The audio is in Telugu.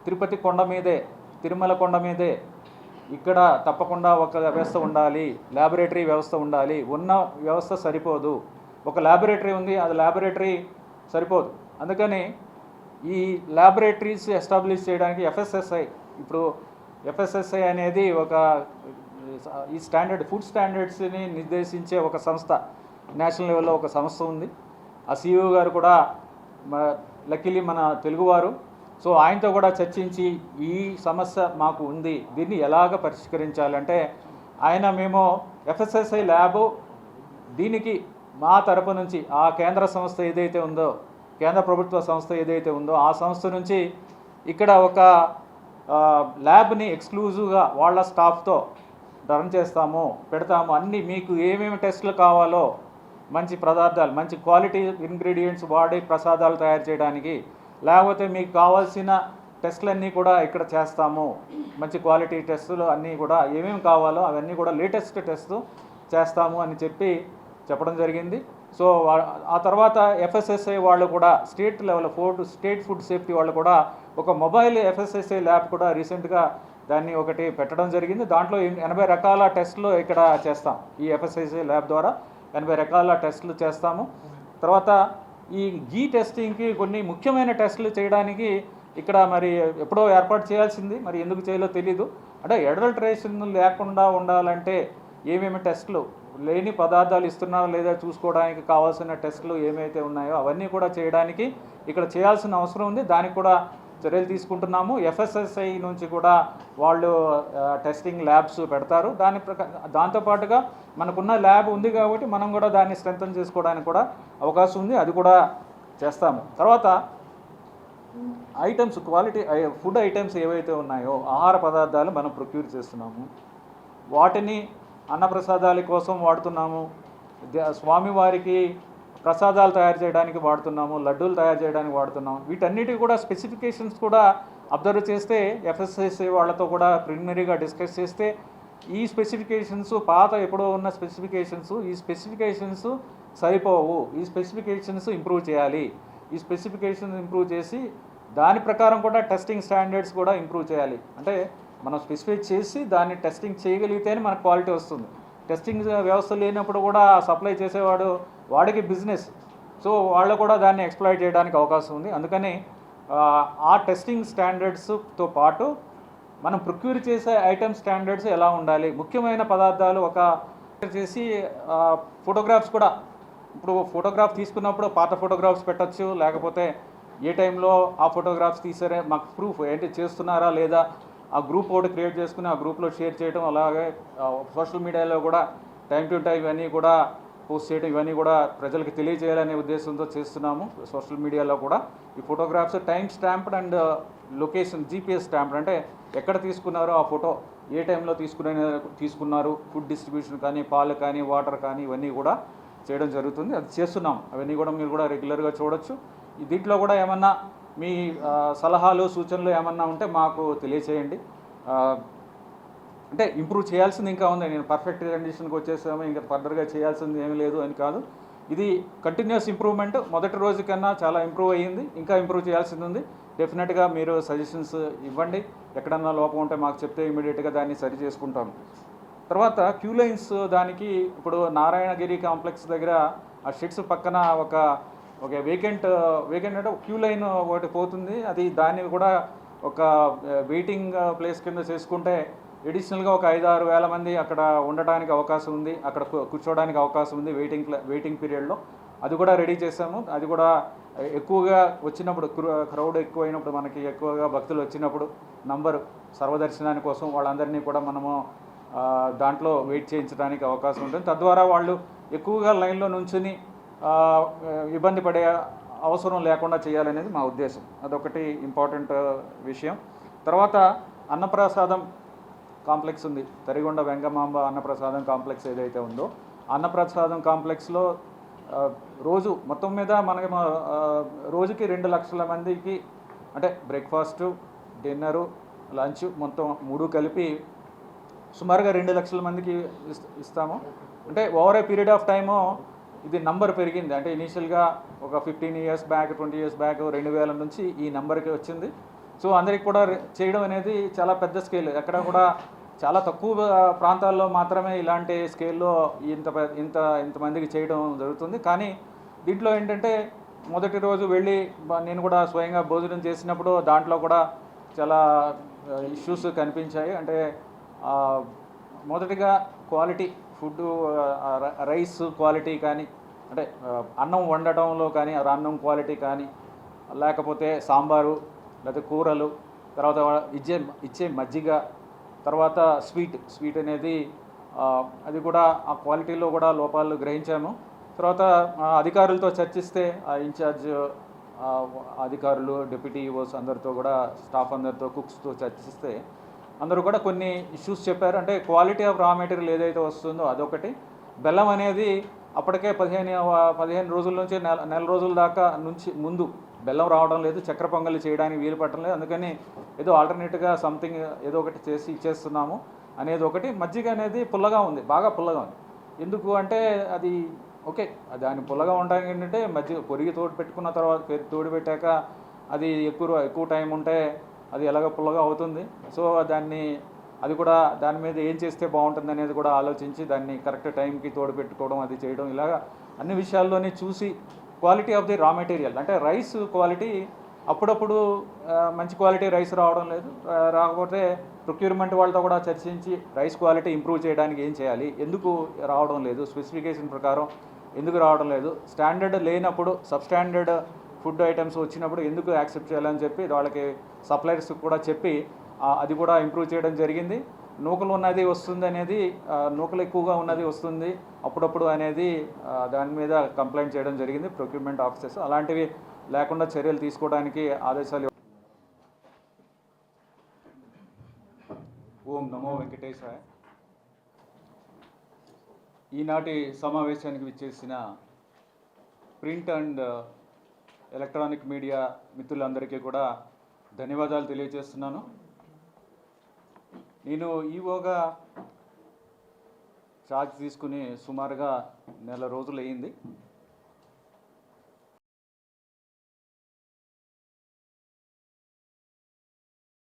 తిరుపతి కొండ మీదే, తిరుమల కొండ మీదే ఇక్కడ తప్పకుండా ఒక వ్యవస్థ ఉండాలి, ల్యాబొరేటరీ వ్యవస్థ ఉండాలి. ఉన్న వ్యవస్థ సరిపోదు, ఒక ల్యాబొరేటరీ ఉంది, అది ల్యాబొరేటరీ సరిపోదు. అందుకని ఈ ల్యాబొరేటరీస్ ఎస్టాబ్లిష్ చేయడానికి ఎఫ్ఎస్ఎస్ఐ, ఇప్పుడు ఎఫ్ఎస్ఎస్ఐ అనేది ఒక ఈ ఫుడ్ స్టాండర్డ్స్ని నిర్దేశించే ఒక సంస్థ, నేషనల్ లెవెల్లో ఒక సంస్థ ఉంది. ఆ సిఇఓ గారు కూడా లక్కీలీ మన తెలుగువారు. సో ఆయనతో కూడా చర్చించి ఈ సమస్య మాకు ఉంది, దీన్ని ఎలాగ పరిష్కరించాలంటే మేము ఎఫ్ఎస్ఎస్ఐ ల్యాబు దీనికి మా తరపు నుంచి ఆ కేంద్ర సంస్థ ఏదైతే ఉందో, కేంద్ర ప్రభుత్వ సంస్థ ఏదైతే ఉందో ఆ సంస్థ నుంచి ఇక్కడ ఒక ల్యాబ్ని ఎక్స్క్లూజివ్గా వాళ్ళ స్టాఫ్తో రన్ చేస్తాము, పెడతాము. అన్నీ మీకు ఏమేమి టెస్టులు కావాలో, మంచి పదార్థాలు, మంచి క్వాలిటీ ఇంగ్రీడియంట్స్ వాడి ప్రసాదాలు తయారు చేయడానికి, లేకపోతే మీకు కావాల్సిన టెస్టులన్నీ కూడా ఇక్కడ చేస్తాము. మంచి క్వాలిటీ టెస్టులు అన్నీ కూడా ఏమేమి కావాలో అవన్నీ కూడా లేటెస్ట్ టెస్ట్ చేస్తాము అని చెప్పడం జరిగింది. సో ఆ తర్వాత ఎఫ్ఎస్ఎస్ఐ వాళ్ళు కూడా state level state food safety వాళ్ళు కూడా ఒక మొబైల్ ఎఫ్ఎస్ఎస్ఐ ల్యాబ్ కూడా రీసెంట్గా దాన్ని ఒకటి పెట్టడం జరిగింది. దాంట్లో 80 రకాల టెస్టులు ఇక్కడ చేస్తాం. ఈ ఎఫ్ఎస్ఎస్ఐ ల్యాబ్ ద్వారా 80 రకాల టెస్టులు చేస్తాము. తర్వాత ఈ గీ టెస్టింగ్కి కొన్ని ముఖ్యమైన టెస్టులు చేయడానికి ఇక్కడ మరి ఎప్పుడో ఏర్పాటు చేయాల్సింది, మరి ఎందుకు చేయాలో తెలీదు. అంటే అడల్టరేషన్ లేకుండా ఉండాలంటే ఏమేమి టెస్టులు, లేని పదార్థాలు ఇస్తున్నారో లేదా చూసుకోవడానికి కావాల్సిన టెస్టులు ఏమైతే ఉన్నాయో అవన్నీ కూడా చేయడానికి ఇక్కడ చేయాల్సిన అవసరం ఉంది. దానికి కూడా చర్యలు తీసుకుంటున్నాము. ఎఫ్ఎస్ఎస్ఐ నుంచి కూడా వాళ్ళు టెస్టింగ్ ల్యాబ్స్ పెడతారు. దాంతోపాటుగా మనకున్న ల్యాబ్ ఉంది కాబట్టి మనం కూడా దాన్ని స్ట్రెంథన్ చేసుకోవడానికి కూడా అవకాశం ఉంది, అది కూడా చేస్తాము. తర్వాత ఐటమ్స్, క్వాలిటీ ఫుడ్ ఐటమ్స్ ఏవైతే ఉన్నాయో ఆహార పదార్థాలు మనం ప్రొక్యూర్ చేస్తున్నాము, వాటిని అన్నప్రసాదాల కోసం వాడుతున్నాము, స్వామివారికి ప్రసాదాలు తయారు చేయడానికి వాడుతున్నాము, లడ్డూలు తయారు చేయడానికి వాడుతున్నాము. వీటన్నిటి కూడా స్పెసిఫికేషన్స్ కూడా అబ్జర్వ్ చేస్తే ఎఫ్ఎస్ఎస్ఐ వాళ్ళతో కూడా ప్రిలిమినరీగా డిస్కస్ చేస్తే ఈ స్పెసిఫికేషన్స్ పాత ఎప్పుడో ఉన్న ఈ స్పెసిఫికేషన్స్ సరిపోవు, ఈ స్పెసిఫికేషన్స్ ఇంప్రూవ్ చేయాలి, ఈ స్పెసిఫికేషన్స్ ఇంప్రూవ్ చేసి దాని ప్రకారం కూడా టెస్టింగ్ స్టాండర్డ్స్ కూడా ఇంప్రూవ్ చేయాలి. అంటే మనం స్పెసిఫై చేసి దాన్ని టెస్టింగ్ చేయగలిగితేనే మనకు క్వాలిటీ వస్తుంది. టెస్టింగ్ వ్యవస్థ లేనప్పుడు కూడా సప్లై చేసేవాడు వాడికి బిజినెస్, సో వాళ్ళు కూడా దాన్ని ఎక్స్ప్లాయిట్ చేయడానికి అవకాశం ఉంది. అందుకని ఆ టెస్టింగ్ స్టాండర్డ్స్తో పాటు మనం ప్రొక్యూర్ చేసే ఐటమ్ స్టాండర్డ్స్ ఎలా ఉండాలి, ముఖ్యమైన పదార్థాలు ఒక చేసి ఫోటోగ్రాఫ్స్ కూడా, ఇప్పుడు ఫోటోగ్రాఫ్ తీసుకున్నప్పుడు పాత ఫోటోగ్రాఫ్స్ పెట్టచ్చు, లేకపోతే ఏ టైంలో ఆ ఫోటోగ్రాఫ్స్ తీసారే మాకు ప్రూఫ్ ఏంటి చేస్తున్నారా లేదా ఆ గ్రూప్ ఒకటి క్రియేట్ చేసుకుని ఆ గ్రూప్లో షేర్ చేయడం, అలాగే సోషల్ మీడియాలో కూడా టైం టు టైం ఇవన్నీ కూడా పోస్ట్ చేయడం, ఇవన్నీ కూడా ప్రజలకు తెలియజేయాలనే ఉద్దేశంతో చేస్తున్నాము. సోషల్ మీడియాలో కూడా ఈ photographs time stamped and location GPS stamped, అంటే ఎక్కడ తీసుకున్నారో ఆ ఫోటో, ఏ టైంలో తీసుకున్నారు, ఫుడ్ డిస్ట్రిబ్యూషన్ కానీ, పాలు కానీ, వాటర్ కానీ ఇవన్నీ కూడా చేయడం జరుగుతుంది. అది చేస్తున్నాం. అవన్నీ కూడా మీరు కూడా రెగ్యులర్గా చూడొచ్చు. దీంట్లో కూడా ఏమన్నా మీ సలహాలు సూచనలు ఏమన్నా ఉంటే మాకు తెలియచేయండి. అంటే ఇంప్రూవ్ చేయాల్సింది ఇంకా ఉంది. నేను పర్ఫెక్ట్ కండిషన్కి వచ్చేసాము, ఇంకా ఫర్దర్గా చేయాల్సింది ఏమీ లేదు అని కాదు. ఇది కంటిన్యూస్ ఇంప్రూవ్మెంట్. మొదటి రోజు కన్నా చాలా ఇంప్రూవ్ అయ్యింది, ఇంకా ఇంప్రూవ్ చేయాల్సింది ఉంది. డెఫినెట్గా మీరు సజెషన్స్ ఇవ్వండి, ఎక్కడన్నా లోపం ఉంటే మాకు చెప్తే ఇమీడియట్గా దాన్ని సరి చేసుకుంటాము. తర్వాత క్యూ లైన్స్, దానికి ఇప్పుడు నారాయణగిరి కాంప్లెక్స్ దగ్గర ఆ షెడ్స్ పక్కన ఒక వేకెంట్ అంటే క్యూ లైన్ ఒకటి పోతుంది. అది దాన్ని కూడా ఒక వెయిటింగ్ ప్లేస్ కింద చేసుకుంటే ఎడిషనల్గా ఒక 5-6 వేల మంది అక్కడ ఉండడానికి అవకాశం ఉంది, అక్కడ కూర్చోవడానికి అవకాశం ఉంది వెయిటింగ్ పీరియడ్లో. అది కూడా రెడీ చేసాము. అది కూడా ఎక్కువగా వచ్చినప్పుడు, క్రౌడ్ ఎక్కువైనప్పుడు, మనకి ఎక్కువగా భక్తులు వచ్చినప్పుడు నంబరు సర్వదర్శనాని కోసం వాళ్ళందరినీ కూడా మనము దాంట్లో వెయిట్ చేయించడానికి అవకాశం ఉంటుంది. తద్వారా వాళ్ళు ఎక్కువగా లైన్లో నుంచుని ఇబ్బంది పడే అవసరం లేకుండా చేయాలనేది మా ఉద్దేశం. అదొకటి ఇంపార్టెంట్ విషయం. తర్వాత అన్నప్రసాదం కాంప్లెక్స్ ఉంది, తరిగొండ వెంగమాంబ అన్నప్రసాదం కాంప్లెక్స్ ఏదైతే ఉందో, అన్నప్రసాదం కాంప్లెక్స్లో రోజు మొత్తం మీద మనకి రోజుకి 2 లక్షల మందికి, అంటే బ్రేక్ఫాస్టు, డిన్నరు, లంచ్ మొత్తం 3 కలిపి సుమారుగా 2 లక్షల మందికి ఇస్తాము. అంటే over a period of time ఇది నంబర్ పెరిగింది. అంటే ఇనీషియల్గా ఒక 15 ఇయర్స్ బ్యాక్, 20 ఇయర్స్ బ్యాక్ 2000 నుంచి ఈ నెంబర్కి వచ్చింది. సో అందరికి కూడా చేయడం అనేది చాలా పెద్ద స్కేల్. ఎక్కడ కూడా చాలా తక్కువ ప్రాంతాల్లో మాత్రమే ఇలాంటి స్కేల్లో ఇంతమందికి చేయడం జరుగుతుంది. కానీ దీంట్లో ఏంటంటే మొదటి రోజు వెళ్ళి నేను కూడా స్వయంగా భోజనం చేసినప్పుడు దాంట్లో కూడా చాలా ఇష్యూస్ కనిపించాయి. అంటే మొదటిగా క్వాలిటీ ఫుడ్, రైస్ క్వాలిటీ కానీ, అంటే అన్నం వండటంలో కానీ అన్నం క్వాలిటీ కానీ, లేకపోతే సాంబారు లేకపోతే కూరలు, తర్వాత ఇచ్చే మజ్జిగ, తర్వాత స్వీట్ అనేది అది కూడా ఆ క్వాలిటీలో కూడా లోపాలు గ్రహించాము. తర్వాత అధికారులతో చర్చిస్తే ఆ ఇన్ఛార్జ్ అధికారులు, డిప్యూటీ ఈఓస్ అందరితో కూడా స్టాఫ్ అందరితో కుక్స్తో చర్చిస్తే అందరూ కూడా కొన్ని ఇష్యూస్ చెప్పారు. అంటే క్వాలిటీ ఆఫ్ రా మెటీరియల్ ఏదైతే వస్తుందో అదొకటి. బెల్లం అనేది అప్పటికే 15 రోజుల నుంచి నెల రోజుల దాకా ముందు బెల్లం రావడం లేదు, చక్కెర పొంగలి చేయడానికి వీలు పట్టడం లేదు. అందుకని ఏదో ఆల్టర్నేట్గా సంథింగ్ ఏదో ఒకటి చేసి ఇచ్చేస్తున్నాము అనేది ఒకటి. మజ్జిగ అనేది పుల్లగా ఉంది, బాగా పుల్లగా ఉంది. ఎందుకు అంటే అది ఓకే, దాని పుల్లగా ఉండడానికి ఏంటంటే మజ్జిగ పొరిగి తోడు పెట్టుకున్న తర్వాత తోడు పెట్టాక అది ఎక్కువ టైం ఉంటే అది ఎలాగ పుల్లగా అవుతుంది. సో అది కూడా దాని మీద ఏం చేస్తే బాగుంటుంది అనేది కూడా ఆలోచించి దాన్ని కరెక్ట్ టైంకి తోడు పెట్టుకోవడం, అది చేయడం, ఇలాగా అన్ని విషయాల్లోనే చూసి quality of the raw material, అంటే రైస్ క్వాలిటీ అప్పుడప్పుడు మంచి క్వాలిటీ రైస్ రావడం లేదు. రాకపోతే ప్రొక్యూర్మెంట్ వాళ్ళతో కూడా చర్చించి రైస్ క్వాలిటీ ఇంప్రూవ్ చేయడానికి ఏం చేయాలి, ఎందుకు రావడం లేదు, స్పెసిఫికేషన్ ప్రకారం ఎందుకు రావడం లేదు, స్టాండర్డ్ లేనప్పుడు సబ్స్టాండర్డ్ ఫుడ్ ఐటమ్స్ వచ్చినప్పుడు ఎందుకు యాక్సెప్ట్ చేయాలని చెప్పి వాళ్ళకి సప్లయర్స్ కూడా చెప్పి అది కూడా ఇంప్రూవ్ చేయడం జరిగింది. నూకలు ఉన్నది వస్తుంది అనేది, నూకలు ఎక్కువగా ఉన్నది వస్తుంది అప్పుడప్పుడు అనేది దాని మీద కంప్లైంట్ చేయడం జరిగింది ప్రొక్యూర్మెంట్ ఆఫీసర్స్. అలాంటివి లేకుండా చర్యలు తీసుకోవడానికి ఆదేశాలు. ఓం నమో వెంకటేశాయ. ఈనాటి సమావేశానికి విచ్చేసిన ప్రింట్ అండ్ ఎలక్ట్రానిక్ మీడియా మిత్రులందరికీ కూడా ధన్యవాదాలు తెలియజేస్తున్నాను. నేను ఈవోగా ఛార్జ్ తీసుకుని సుమారుగా నెల రోజులు అయ్యింది.